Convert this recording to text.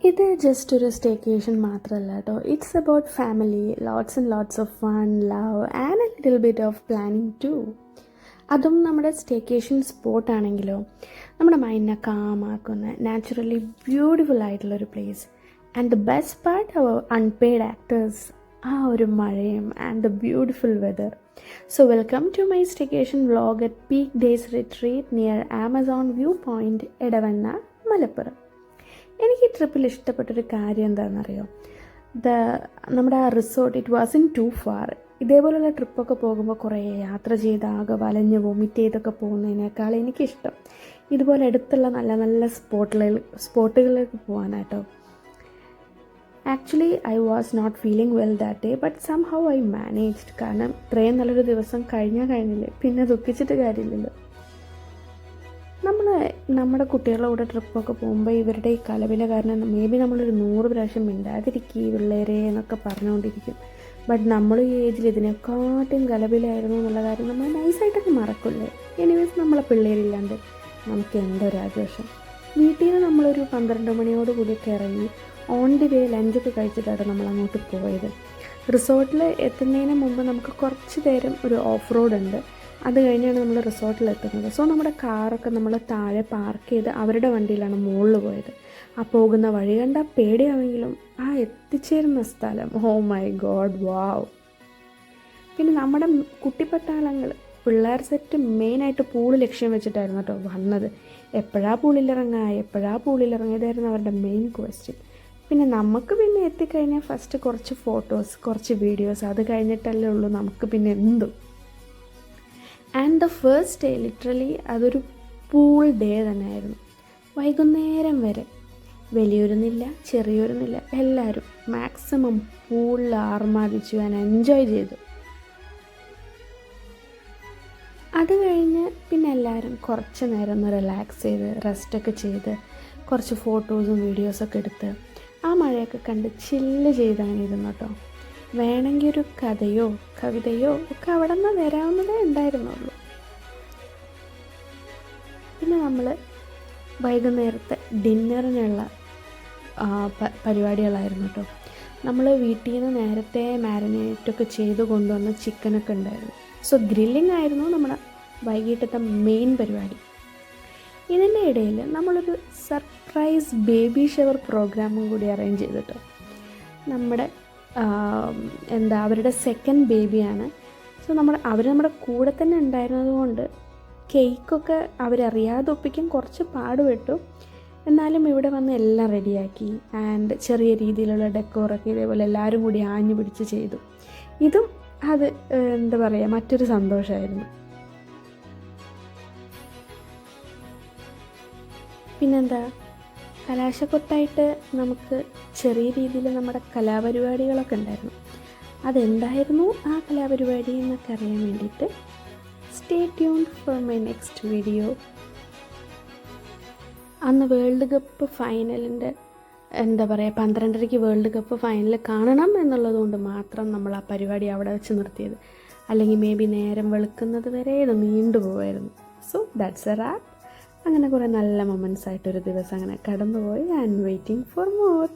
ഇത് ജസ്റ്റ് ഒരു സ്റ്റേക്കേഷൻ മാത്രമല്ല കേട്ടോ. It's about family, lots and lots of fun, love and a little bit of planning too. അതും നമ്മുടെ സ്റ്റേക്കേഷൻ സ്പോട്ടാണെങ്കിലോ നമ്മുടെ മൈൻഡിനെ കാമാക്കുന്ന നാച്ചുറലി ബ്യൂട്ടിഫുൾ ആയിട്ടുള്ളൊരു place. And the best part അവർ അൺപെയ്ഡ് ആക്ടേഴ്സ്, ആ ഒരു മഴയും and the beautiful weather. So welcome to my staycation vlog at Peak Days Retreat near Amazon View Point, Edavanna, Malappuram. എനിക്ക് ഈ ട്രിപ്പിൽ ഇഷ്ടപ്പെട്ടൊരു കാര്യം എന്താണെന്നറിയോ? നമ്മുടെ ആ resort, it was in to far. ഇതേപോലുള്ള ട്രിപ്പൊക്കെ പോകുമ്പോൾ കുറേ യാത്ര ചെയ്ത് ആകെ വലഞ്ഞ് വൊമിറ്റ് ചെയ്തൊക്കെ പോകുന്നതിനേക്കാൾ എനിക്കിഷ്ടം ഇതുപോലെ അടുത്തുള്ള നല്ല നല്ല സ്പോട്ടുകളിലേക്ക് പോകാനായിട്ടോ. Actually I was not feeling well that day, but somehow I managed. കാരണം ഇത്രയും നല്ലൊരു ദിവസം കഴിഞ്ഞില്ലേ, പിന്നെ ദുഃഖിച്ചിട്ട് കാര്യമില്ലല്ലോ. നമ്മുടെ കുട്ടികളുടെ കൂടെ ട്രിപ്പൊക്കെ പോകുമ്പോൾ ഇവരുടെ ഈ കലവില കാരണം മേ ബി നമ്മളൊരു 100 പ്രാവശ്യം മിണ്ടാതിരിക്കുക പിള്ളേരെ എന്നൊക്കെ പറഞ്ഞുകൊണ്ടിരിക്കും. ബട്ട് നമ്മൾ ഈ ഏജിൽ ഇതിനെക്കാട്ടും കലവിലായിരുന്നു എന്നുള്ള കാര്യം നമ്മൾ നൈസായിട്ടൊക്കെ മറക്കില്ലേ. എനിവേസ് നമ്മളെ പിള്ളേരില്ലാണ്ട് നമുക്ക് എന്തൊരാഘോഷം. വീട്ടിൽ നിന്ന് നമ്മളൊരു 12 മണിയോട് കൂടിയൊക്കെ ഇറങ്ങി ഓൺ ദി വേ ലഞ്ചൊക്കെ കഴിച്ചിട്ടാണ് നമ്മൾ അങ്ങോട്ട് പോയത്. റിസോർട്ടിൽ എത്തുന്നതിന് മുമ്പ് നമുക്ക് കുറച്ച് നേരം ഒരു ഓഫ് റോഡ് ഉണ്ട്. അത് കഴിഞ്ഞാണ് നമ്മൾ റിസോർട്ടിലെത്തുന്നത്. സോ നമ്മുടെ കാറൊക്കെ നമ്മൾ താഴെ പാർക്ക് ചെയ്ത് അവരുടെ വണ്ടിയിലാണ് മുകളിൽ പോയത്. ആ പോകുന്ന വഴി കണ്ടാൽ പേടിയാണെങ്കിലും ആ എത്തിച്ചേരുന്ന സ്ഥലം, ഓ മൈ ഗോഡ്, വാവ്. പിന്നെ നമ്മുടെ കുട്ടിപ്പട്ടാളങ്ങൾ പിള്ളേർ സെറ്റ് മെയിനായിട്ട് പൂള് ലക്ഷ്യം വെച്ചിട്ടായിരുന്നു കേട്ടോ വന്നത്. എപ്പോഴാണ് പൂളിലിറങ്ങുക ഇതായിരുന്നു അവരുടെ മെയിൻ ക്വസ്റ്റ്യൻ. പിന്നെ നമുക്ക് പിന്നെ എത്തിക്കഴിഞ്ഞാൽ ഫസ്റ്റ് കുറച്ച് ഫോട്ടോസ്, കുറച്ച് വീഡിയോസ്, അത് കഴിഞ്ഞിട്ടല്ലേ ഉള്ളൂ നമുക്ക് പിന്നെ എന്തും. And the first day literally അതൊരു പൂൾ ഡേ തന്നെയായിരുന്നു. വൈകുന്നേരം വരെ വലിയൊരുന്നില്ല ചെറിയൊരുന്നില്ല, എല്ലാവരും മാക്സിമം പൂളിൽ ആർമാദിച്ചു ആൻഡ് എൻജോയ് ചെയ്തു. അത് കഴിഞ്ഞ് പിന്നെ എല്ലാവരും കുറച്ച് നേരം ഒന്ന് റിലാക്സ് ചെയ്ത് റെസ്റ്റൊക്കെ ചെയ്ത് കുറച്ച് ഫോട്ടോസും വീഡിയോസൊക്കെ എടുത്ത് ആ മഴയൊക്കെ കണ്ട് ചില്ല് ചെയ്താണ് ഇരുന്നു കേട്ടോ. വേണമെങ്കിൽ ഒരു കഥയോ കവിതയോ ഒക്കെ അവിടെ നിന്ന് വരാവുന്നതേ ഉണ്ടായിരുന്നുള്ളൂ. പിന്നെ നമ്മൾ വൈകുന്നേരത്തെ ഡിന്നറിനുള്ള പരിപാടികളായിരുന്നു കേട്ടോ. നമ്മൾ വീട്ടിൽ നിന്ന് നേരത്തെ മാരിനേറ്റൊക്കെ ചെയ്ത് കൊണ്ടുവന്ന ചിക്കനൊക്കെ ഉണ്ടായിരുന്നു. സോ ഗ്രില്ലിംഗ് ആയിരുന്നു നമ്മുടെ വൈകിട്ടത്തെ മെയിൻ പരിപാടി. ഇതിൻ്റെ ഇടയിൽ നമ്മളൊരു സർപ്രൈസ് ബേബി ഷവർ പ്രോഗ്രാമും കൂടി അറേഞ്ച് ചെയ്തിട്ടോ. നമ്മുടെ അവരുടെ സെക്കൻഡ് ബേബിയാണ്. സോ അവർ നമ്മുടെ കൂടെ തന്നെ ഉണ്ടായിരുന്നത് കൊണ്ട് കേക്കൊക്കെ അവരറിയാതെ ഒപ്പിക്കാൻ കുറച്ച് പാടുപെട്ടു. എന്നാലും ഇവിടെ വന്ന് എല്ലാം റെഡിയാക്കി ആൻഡ് ചെറിയ രീതിയിലുള്ള ഡെക്കോറൊക്കെ ഇതേപോലെ എല്ലാവരും കൂടി ആഞ്ഞു പിടിച്ച് ചെയ്തു. ഇതും അത് മറ്റൊരു സന്തോഷമായിരുന്നു. പിന്നെന്താ, കലാശക്കൊട്ടായിട്ട് നമുക്ക് ചെറിയ രീതിയിൽ നമ്മുടെ കലാപരിപാടികളൊക്കെ ഉണ്ടായിരുന്നു. അതെന്തായിരുന്നു ആ കലാപരിപാടി എന്നൊക്കെ അറിയാൻ വേണ്ടിയിട്ട് stay tuned for my next video. അന്ന് വേൾഡ് കപ്പ് ഫൈനലിൻ്റെ 12:30 വേൾഡ് കപ്പ് ഫൈനൽ കാണണം എന്നുള്ളതുകൊണ്ട് മാത്രം നമ്മൾ ആ പരിപാടി അവിടെ വെച്ച് നിർത്തിയത്. അല്ലെങ്കിൽ മേ ബി നേരം വെളുക്കുന്നത് വരെ ഇത് നീണ്ടുപോകുമായിരുന്നു. So that's a wrap. അങ്ങനെ കുറേ നല്ല മൊമെൻറ്റ്സ് ആയിട്ടൊരു ദിവസം അങ്ങനെ കടന്നുപോയി. I am waiting for more.